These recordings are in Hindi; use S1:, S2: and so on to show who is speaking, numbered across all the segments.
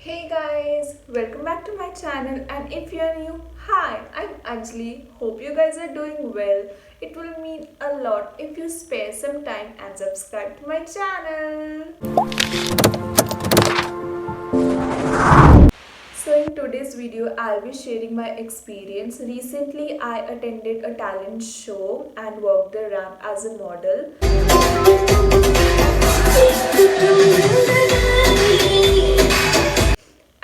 S1: Hey guys, welcome back to my channel, and if you are new, hi, I'm Anjali. Hope you guys are doing well. It will mean a lot if you spare some time and subscribe to my channel. So in today's video, I'll be sharing my experience. Recently, I attended a talent show and walked the ramp as a model.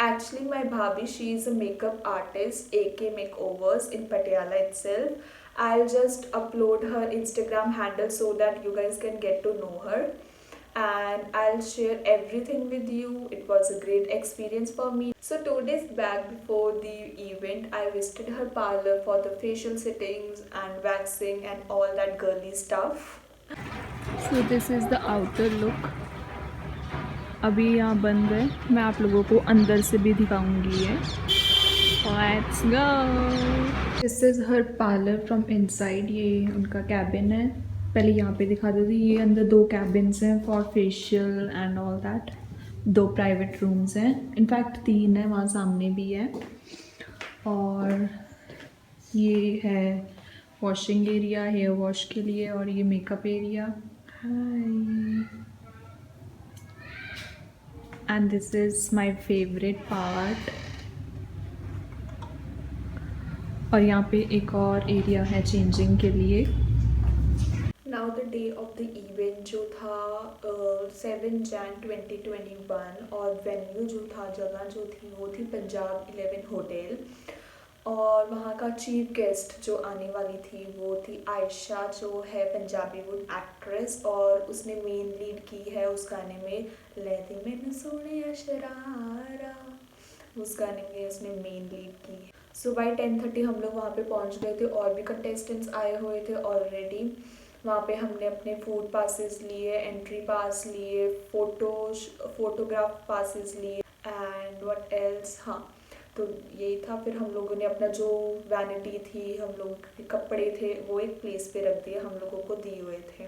S1: Actually, my bhabhi, she is a makeup artist, AK Makeovers in Patiala itself. I'll just upload her Instagram handle so that you guys can get to know her. And I'll share everything with you. It was a great experience for me. So 2 days back before the event, I visited her parlor for the facial settings and waxing and all that girly stuff.
S2: So this is the outer look. अभी यहाँ बंद है, मैं आप लोगों को अंदर से भी दिखाऊंगी ये. Let's go. This is her parlor from inside. ये उनका कैबिन है. पहले यहाँ पे दिखा देती. ये अंदर 2 कैबिन्स हैं for facial and all that. 2 private rooms हैं. इनफैक्ट 3 है, वहाँ सामने भी है. और ये है वॉशिंग एरिया, हेयर वॉश के लिए, और ये makeup area. Hi. And this is my favorite part. और यहाँ पे एक और एरिया है चेंजिंग के लिए.
S1: Now the day of the event जो था 7 Jan 2021 और वेन्यू जो था, जगह जो थी वो थी पंजाब 11 होटल. और वहाँ का चीफ गेस्ट जो आने वाली थी वो थी आयशा, जो है पंजाबी वुड एक्ट्रेस, और उसने मेन लीड की है उस गाने में लैदी मैनू सोने शरारा. उस गाने में उसने मेन लीड की. सो बाई 10:30 हम लोग वहाँ पे पहुँच गए थे. और भी कंटेस्टेंट्स आए हुए थे ऑलरेडी. वहाँ पे हमने अपने फूड पासेस लिए, एंट्री पास लिए, फोटोग्राफ पासेस लिए, एंड व्हाट एल्स. हाँ, तो यही था. फिर हम लोगों ने अपना जो वैनिटी थी, हम लोग के कपड़े थे, वो एक प्लेस पे रख दिए, हम लोगों को दिए हुए थे.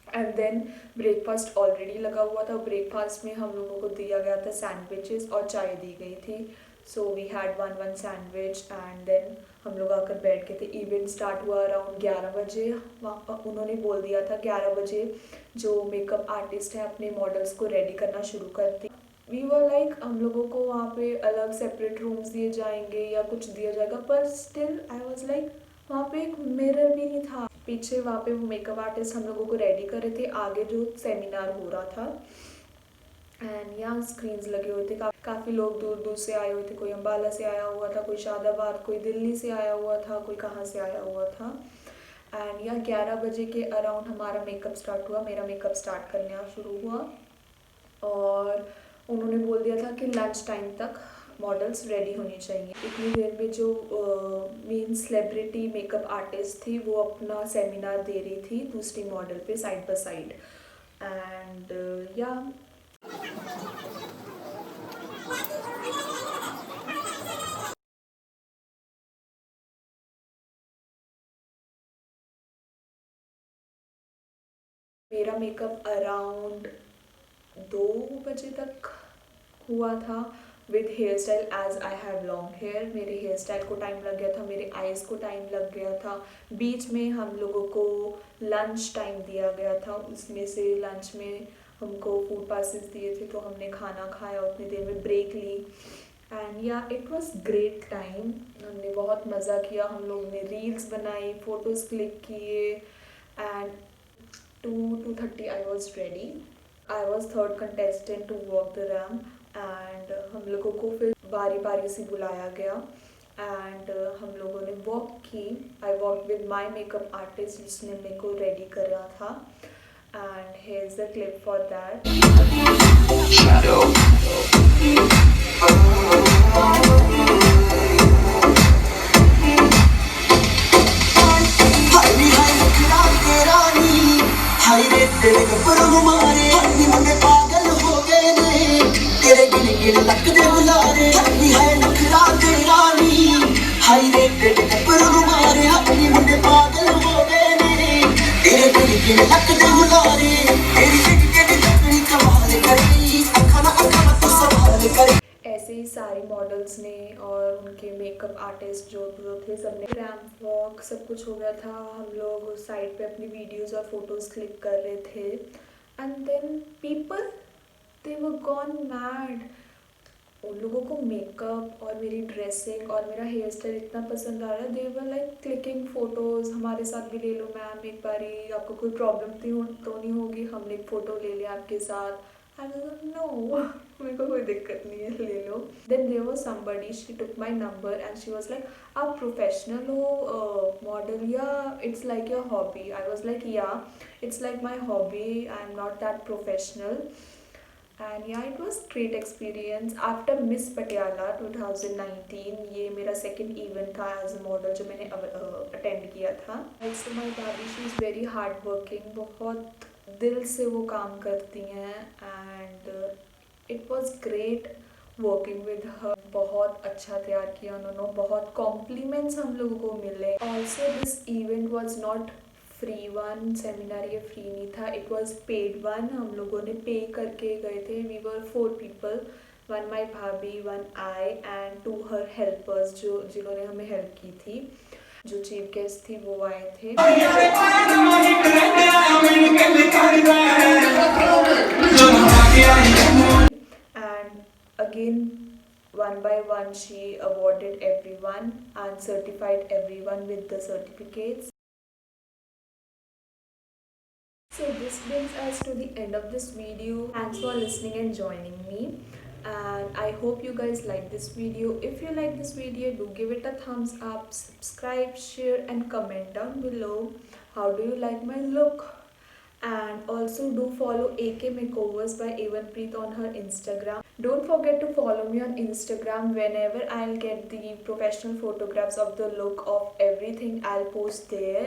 S1: एंड देन ब्रेकफास्ट ऑलरेडी लगा हुआ था. ब्रेकफास्ट में हम लोगों को दिया गया था सैंडविचेस और चाय दी गई थी. So we had one sandwich and then हम लोग आकर बैठ गए थे. इवेंट स्टार्ट हुआ अराउंड 11 बजे. उन्होंने बोल दिया था 11 बजे जो मेकअप आर्टिस्ट हैं अपने मॉडल्स को रेडी करना शुरू करती. वी वर लाइक हम लोगों को वहाँ पे अलग सेपरेट रूम्स दिए जाएंगे या कुछ दिया जाएगा, पर स्टिल आई वाज लाइक वहाँ पे एक मिरर भी नहीं था. पीछे वहाँ पे वो मेकअप आर्टिस्ट हम लोगों को रेडी कर रहे थे, आगे जो सेमिनार हो रहा था. एंड यहाँ स्क्रीन्स लगे हुए थे. काफ़ी लोग दूर दूर से आए हुए थे. कोई अम्बाला से आया हुआ था, कोई शादाबाद, कोई दिल्ली से आया हुआ था, कोई कहाँ से आया हुआ था. एंड यहाँ 11 बजे के अराउंड हमारा मेकअप स्टार्ट हुआ. मेरा मेकअप स्टार्ट करना शुरू हुआ और उन्होंने बोल दिया था कि लंच टाइम तक मॉडल्स रेडी होनी चाहिए. इतनी देर में जो मेन सेलिब्रिटी मेकअप आर्टिस्ट थी वो अपना सेमिनार दे रही थी दूसरी मॉडल पे साइड बाय साइड. एंड या मेरा मेकअप अराउंड 2 बजे तक हुआ था with hair style. As I have long hair, मेरे हेयर स्टाइल को टाइम लग गया था, मेरे आईज़ को टाइम लग गया था. बीच में हम लोगों को लंच टाइम दिया गया था. उसमें से लंच में हमको फूड पासेस दिए थे, तो हमने खाना खाया, उतनी देर में break Lee. And yeah it was great time. हमने बहुत मज़ा किया. हम लोग ने रील्स बनाई, फ़ोटोज़ क्लिक किए. And 2:30 I was ready. I was third contestant to walk the ramp. And हम लोगों को फिर बारी बारी से बुलाया गया एंड हम लोगों ने वॉक की. I walk with my makeup artist जिसने मेरे को रेडी कर रहा था. And here is the clip for that. ऐसे ही सारी मॉडल्स ने और उनके मेकअप आर्टिस्ट जो जो थे सबने रैंप वॉक सब कुछ हो गया था। हम लोग साइड पे अपनी वीडियोस और फोटोज़ क्लिक कर रहे थे and then people they were gone mad. उन लोगों को मेकअप और मेरी ड्रेसिंग और मेरा हेयर स्टाइल इतना पसंद आ रहा है। दे वर लाइक क्लिकिंग फ़ोटोज़, हमारे साथ भी ले लो मैम एक बारी, आपको कोई प्रॉब्लम तो नहीं होगी, हमने एक फ़ोटो ले लिया आपके साथ। आई वाज नो मेरे को कोई दिक्कत नहीं है, ले लो। Then there was somebody, she took my number and she was like आप प्रोफेशनल हो मॉडल या it's like your hobby? I was like yeah it's like my hobby, I am not that professional. And yeah it was great experience. After miss Patiala 2019, ये मेरा सेकेंड इवेंट था एज अ मॉडल जो मैंने अटेंड किया था। ऑल्सो माई दादी, she is very hard working, बहुत दिल से वो काम करती हैं and it was great working with her. बहुत अच्छा तैयार किया उन्होंने, बहुत कॉम्प्लीमेंट्स हम लोगों को मिले। Also this event was not free one, seminar ये फ्री नहीं था, इट वॉज पेड वन। हम लोगों ने पे करके गए थे। वी वर 4 पीपल, वन माई भाभी, one I and 2 her helpers जो जिन्होंने हमें हेल्प की थी। जो चीफ गेस्ट थी वो आए थे। And again one by one she awarded everyone and certified everyone with the certificates. So this brings us to the end of this video. Thanks for listening and joining me, and I hope you guys like this video. If you like this video, do give it a thumbs up, subscribe, share and comment down below how do you like my look. And also do follow AK Makeovers by Evanpreet on her Instagram. Don't forget to follow me on Instagram. Whenever I'll get the professional photographs of the look of everything, I'll post there,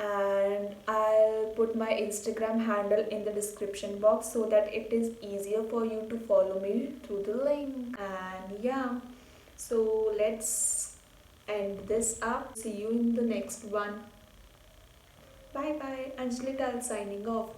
S1: and I'll put my Instagram handle in the description box so that it is easier for you to follow me through the link. And yeah, so let's end this up. See you in the next one. Bye bye. Anjali Tal signing off.